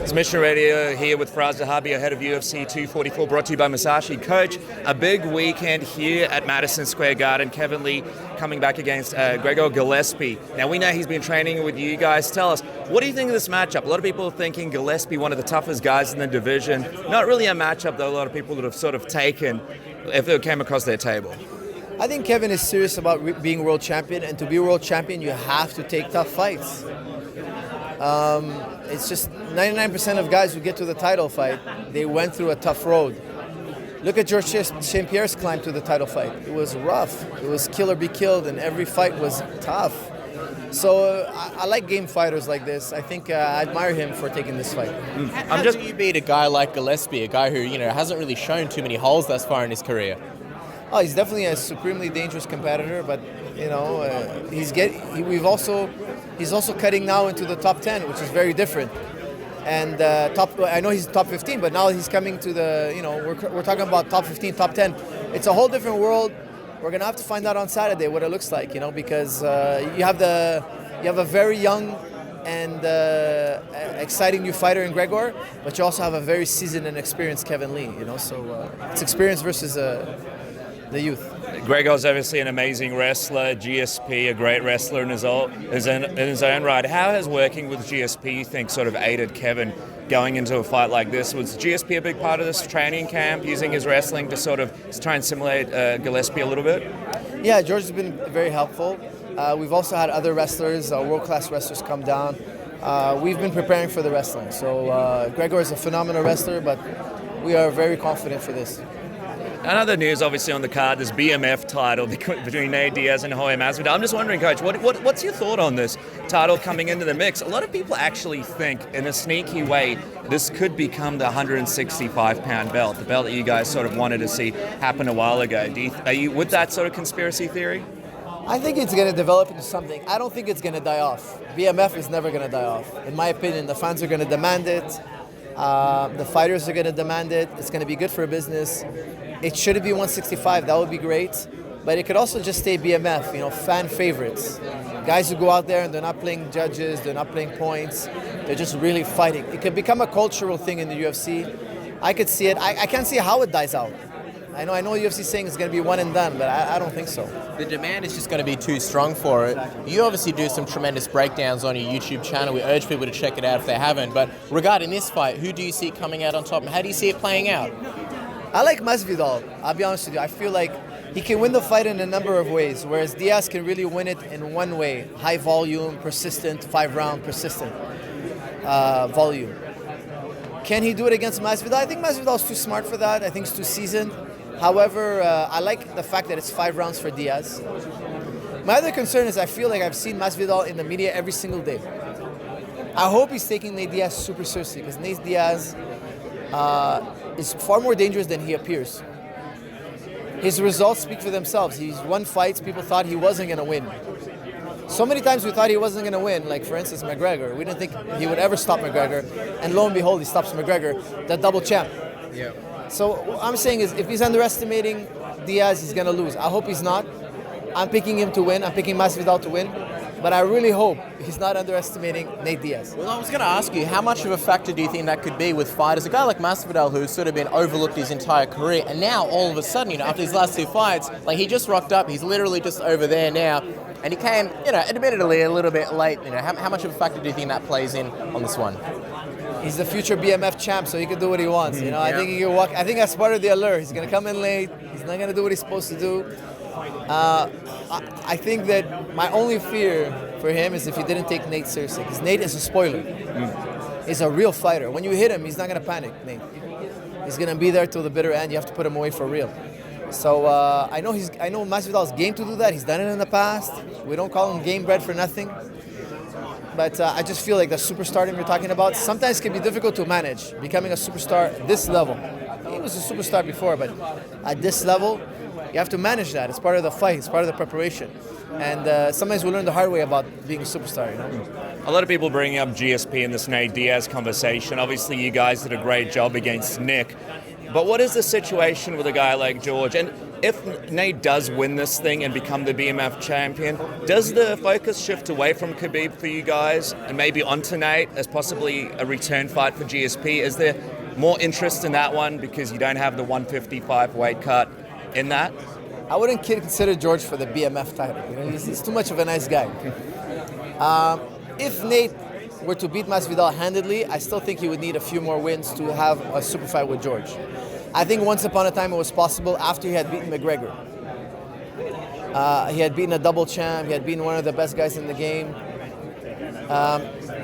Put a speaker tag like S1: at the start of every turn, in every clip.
S1: It's Mission Radio here with Firas Zahabi ahead of UFC 244, brought to you by Masashi. Coach, a big weekend here at Madison Square Garden. Kevin Lee coming back against Gregor Gillespie. Now, we know he's been training with you guys. Tell us, what do you think of this matchup? A lot of people are thinking Gillespie, one of the toughest guys in the division. Not really a matchup, though, a lot of people would have sort of taken if it came across their table.
S2: I think Kevin is serious about being world champion, and to be world champion, you have to take tough fights. It's just 99% of guys who get to the title fight, they went through a tough road. Look at George St. Pierre's climb to the title fight. It was rough. It was kill or be killed, and every fight was tough. So I like game fighters like this. I think I admire him for taking this fight.
S3: How do you beat a guy like Gillespie, a guy who hasn't really shown too many holes thus far in his career?
S2: Oh, he's definitely a supremely dangerous competitor, but he's also cutting now into the top 10, which is very different. And I know he's top 15, but now he's coming to the we're talking about top 15, top 10. It's a whole different world. We're gonna have to find out on Saturday what it looks like, because you have a very young and exciting new fighter in Gregor, but you also have a very seasoned and experienced Kevin Lee. So it's experience versus the youth.
S1: Gregor's obviously an amazing wrestler, GSP, a great wrestler in his own right. How has working with GSP, you think, sort of aided Kevin going into a fight like this? Was GSP a big part of this training camp, using his wrestling to sort of try and simulate Gillespie a little bit?
S2: Yeah, George has been very helpful. We've also had other wrestlers, world-class wrestlers come down. We've been preparing for the wrestling. So Gregor is a phenomenal wrestler, but we are very confident for this.
S1: Another news, obviously, on the card, this BMF title between Nate Diaz and Jorge Masvidal. I'm just wondering, Coach, what's your thought on this title coming into the mix? A lot of people actually think, in a sneaky way, this could become the 165-pound belt, the belt that you guys sort of wanted to see happen a while ago. Are you with that sort of conspiracy theory?
S2: I think it's going to develop into something. I don't think it's going to die off. BMF is never going to die off. In my opinion, the fans are going to demand it. The fighters are going to demand it. It's going to be good for business. It should be 165. That would be great. But it could also just stay BMF, fan favorites. Guys who go out there and they're not playing judges, they're not playing points. They're just really fighting. It could become a cultural thing in the UFC. I could see it. I can't see how it dies out. I know UFC is saying it's going to be one and done, but I don't think so.
S3: The demand is just going to be too strong for it. You obviously do some tremendous breakdowns on your YouTube channel. We urge people to check it out if they haven't. But regarding this fight, who do you see coming out on top, and how do you see it playing out?
S2: I like Masvidal. I'll be honest with you. I feel like he can win the fight in a number of ways, whereas Diaz can really win it in one way: high volume, persistent, 5-round, persistent volume. Can he do it against Masvidal? I think Masvidal's too smart for that. I think he's too seasoned. However, I like the fact that it's 5 rounds for Diaz. My other concern is I feel like I've seen Masvidal in the media every single day. I hope he's taking Nate Diaz super seriously, because Nate Diaz is far more dangerous than he appears. His results speak for themselves. He's won fights people thought he wasn't going to win. So many times we thought he wasn't going to win, like for instance McGregor. We didn't think he would ever stop McGregor, and lo and behold, he stops McGregor, the double champ.
S3: Yeah.
S2: So what I'm saying is, if he's underestimating Diaz, he's going to lose. I hope he's not. I'm picking him to win. I'm picking Masvidal to win. But I really hope he's not underestimating Nate Diaz.
S3: Well, I was going to ask you, how much of a factor do you think that could be with fighters? A guy like Masvidal, who's sort of been overlooked his entire career, and now all of a sudden, after his last 2 fights, like he just rocked up. He's literally just over there now. And he came, admittedly a little bit late. How much of a factor do you think that plays in on this one?
S2: He's the future BMF champ, so he can do what he wants. I think he can walk. I think that's part of the allure. He's gonna come in late. He's not gonna do what he's supposed to do. I think that my only fear for him is if he didn't take Nate seriously, because Nate is a spoiler. He's a real fighter. When you hit him, he's not gonna panic. Nate, he's gonna be there till the bitter end. You have to put him away for real. So I know Masvidal's game to do that. He's done it in the past. We don't call him game bred for nothing. But I just feel like the superstardom you're talking about sometimes can be difficult to manage. Becoming a superstar at this level. He was a superstar before, but at this level, you have to manage that. It's part of the fight. It's part of the preparation. And sometimes we learn the hard way about being a superstar.
S1: A lot of people bring up GSP in this Nate Diaz conversation. Obviously, you guys did a great job against Nick. But what is the situation with a guy like George? And if Nate does win this thing and become the BMF champion, does the focus shift away from Khabib for you guys and maybe onto Nate as possibly a return fight for GSP? Is there more interest in that one because you don't have the 155 weight cut in that?
S2: I wouldn't consider George for the BMF title. You know, he's too much of a nice guy. If Nate were to beat Masvidal handedly, I still think he would need a few more wins to have a super fight with George. I think once upon a time it was possible after he had beaten McGregor. He had beaten a double champ. He had beaten one of the best guys in the game.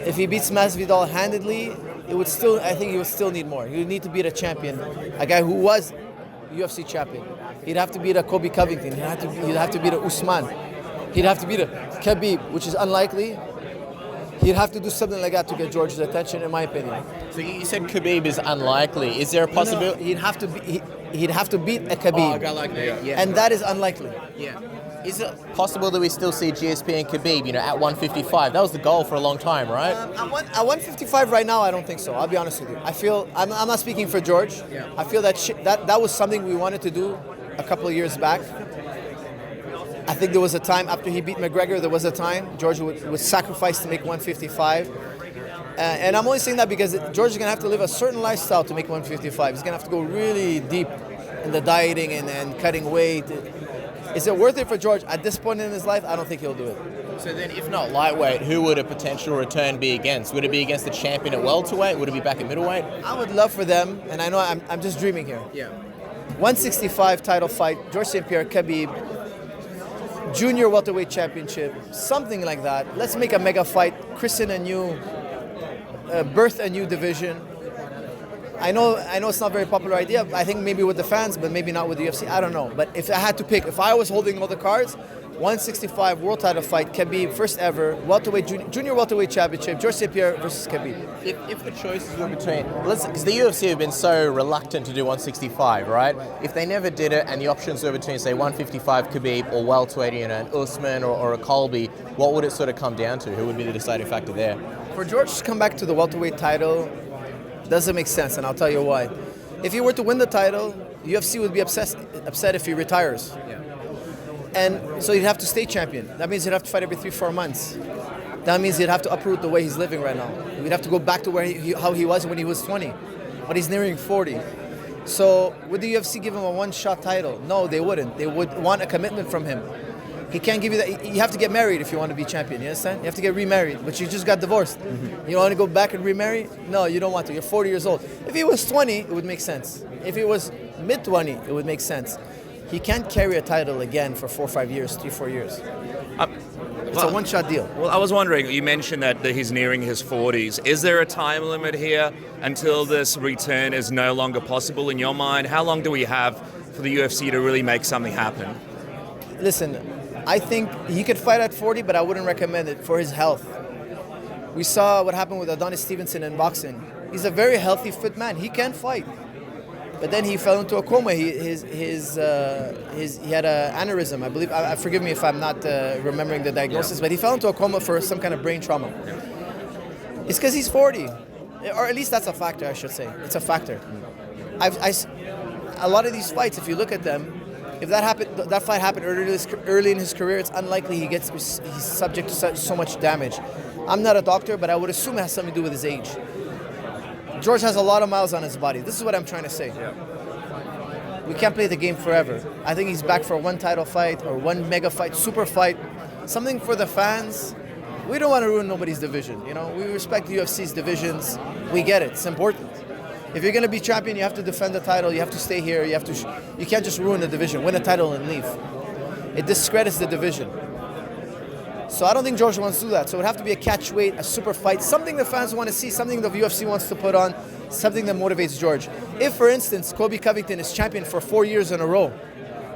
S2: If he beats Masvidal handedly, I think he would still need more. He would need to beat a champion, a guy who was UFC champion. He'd have to beat a Kobe Covington. He'd have to beat a Usman. He'd have to beat a Khabib, which is unlikely. He'd have to do something like that to get George's attention, in my opinion.
S3: So you said Khabib is unlikely. Is there a possibility?
S2: No, he'd have to beat a Khabib.
S3: Oh, a guy like that. Yeah.
S2: And that is unlikely.
S3: Yeah. Is it possible that we still see GSP and Khabib, at 155? That was the goal for a long time, right?
S2: At 155 right now, I don't think so. I'll be honest with you. I feel I'm not speaking for George.
S3: Yeah.
S2: I feel that was something we wanted to do a couple of years back. I think there was a time after he beat McGregor, there was a time George would sacrifice to make 155. And I'm only saying that because George is going to have to live a certain lifestyle to make 155. He's going to have to go really deep in the dieting and cutting weight. Is it worth it for George? At this point in his life, I don't think he'll do it.
S3: So then if not lightweight, who would a potential return be against? Would it be against the champion at welterweight? Would it be back at middleweight?
S2: I would love for them, and I know I'm just dreaming here.
S3: Yeah.
S2: 165 title fight, George St. Pierre, Khabib, junior welterweight championship, something like that. Let's make a mega fight, christen a new, birth a new division. I know it's not a very popular idea. I think maybe with the fans, but maybe not with the UFC. I don't know. But if I had to pick, if I was holding all the cards, 165 world title fight, Khabib, first ever, welterweight, junior welterweight championship, George St. Pierre versus Khabib.
S3: If the choices were between, because the UFC have been so reluctant to do 165, right? If they never did it and the options were between, say, 155 Khabib or welterweight, an Usman or a Colby, what would it sort of come down to? Who would be the deciding factor there?
S2: For George to come back to the welterweight title doesn't make sense, and I'll tell you why. If he were to win the title, UFC would be upset if he retires.
S3: Yeah.
S2: And so he'd have to stay champion. That means he'd have to fight every 3-4 months. That means he'd have to uproot the way he's living right now. He'd have to go back to how he was when he was 20. But he's nearing 40. So would the UFC give him a one-shot title? No, they wouldn't. They would want a commitment from him. He can't give you that. You have to get married if you want to be champion. You understand? You have to get remarried. But you just got divorced. Mm-hmm. You want to go back and remarry? No, you don't want to. You're 40 years old. If he was 20, it would make sense. If he was mid-20, it would make sense. He can't carry a title again for 4 or 5 years, 3-4 years. It's a one-shot deal.
S1: Well, I was wondering, you mentioned that he's nearing his 40s. Is there a time limit here until this return is no longer possible in your mind? How long do we have for the UFC to really make something happen?
S2: Listen, I think he could fight at 40, but I wouldn't recommend it for his health. We saw what happened with Adonis Stevenson in boxing. He's a very healthy, fit man. He can fight. But then he fell into a coma. He had an aneurysm, I believe. Forgive me if I'm not remembering the diagnosis, but he fell into a coma for some kind of brain trauma. It's because he's 40, or at least that's a factor, I should say. It's a factor. A lot of these fights, if you look at them, if that fight happened early in his career, it's unlikely he's subject to so much damage. I'm not a doctor, but I would assume it has something to do with his age. George has a lot of miles on his body. This is what I'm trying to say. Yeah. We can't play the game forever. I think he's back for one title fight or one mega fight, super fight, something for the fans. We don't want to ruin nobody's division. We respect the UFC's divisions. We get it. It's important. If you're going to be champion, you have to defend the title. You have to stay here. You can't just ruin the division, win a title and leave. It discredits the division. So I don't think George wants to do that. So it would have to be a catch weight, a super fight, something the fans want to see, something the UFC wants to put on, something that motivates George. If, for instance, Kobe Covington is champion for 4 years in a row,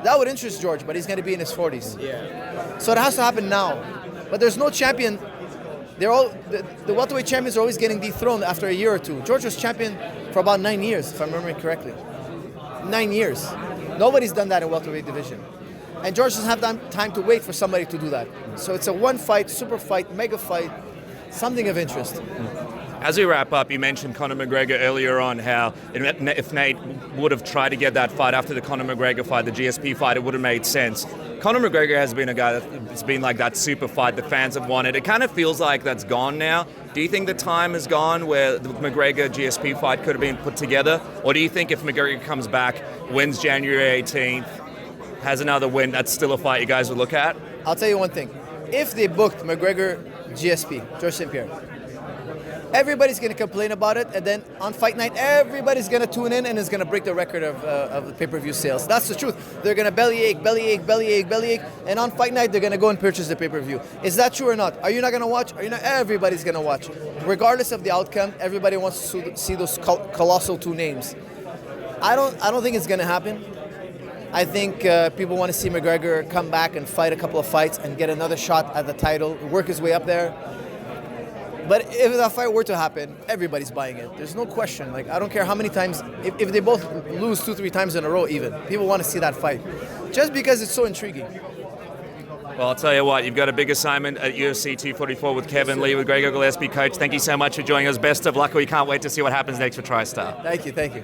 S2: that would interest George, but he's going to be in his 40s.
S3: Yeah.
S2: So it has to happen now. But there's no champion. The welterweight champions are always getting dethroned after a year or two. George was champion for about 9 years, if I'm remembering correctly. 9 years. Nobody's done that in welterweight division. And George doesn't have time to wait for somebody to do that. So it's a one fight, super fight, mega fight, something of interest.
S1: As we wrap up, you mentioned Conor McGregor earlier on, how if Nate would have tried to get that fight after the Conor McGregor fight, the GSP fight, it would have made sense. Conor McGregor has been a guy that's been like that super fight the fans have wanted. It kind of feels like that's gone now. Do you think the time is gone where the McGregor GSP fight could have been put together? Or do you think if McGregor comes back, wins January 18th, has another win, that's still a fight you guys would look at?
S2: I'll tell you one thing. If they booked McGregor GSP, George St. Pierre, everybody's going to complain about it, and then on fight night, everybody's going to tune in and is going to break the record of the pay-per-view sales. That's the truth. They're going to bellyache, and on fight night, they're going to go and purchase the pay-per-view. Is that true or not? Are you not going to watch? Are you not? Everybody's going to watch. Regardless of the outcome, everybody wants to see those colossal two names. I don't think it's going to happen. I think people want to see McGregor come back and fight a couple of fights and get another shot at the title, work his way up there. But if that fight were to happen, everybody's buying it. There's no question. Like, I don't care how many times, if they both lose 2-3 times in a row even, people want to see that fight. Just because it's so intriguing.
S1: Well, I'll tell you what, you've got a big assignment at UFC 244 with Kevin Lee, with Gregor Gillespie. Coach, thank you so much for joining us. Best of luck. We can't wait to see what happens next for TriStar.
S2: Thank you.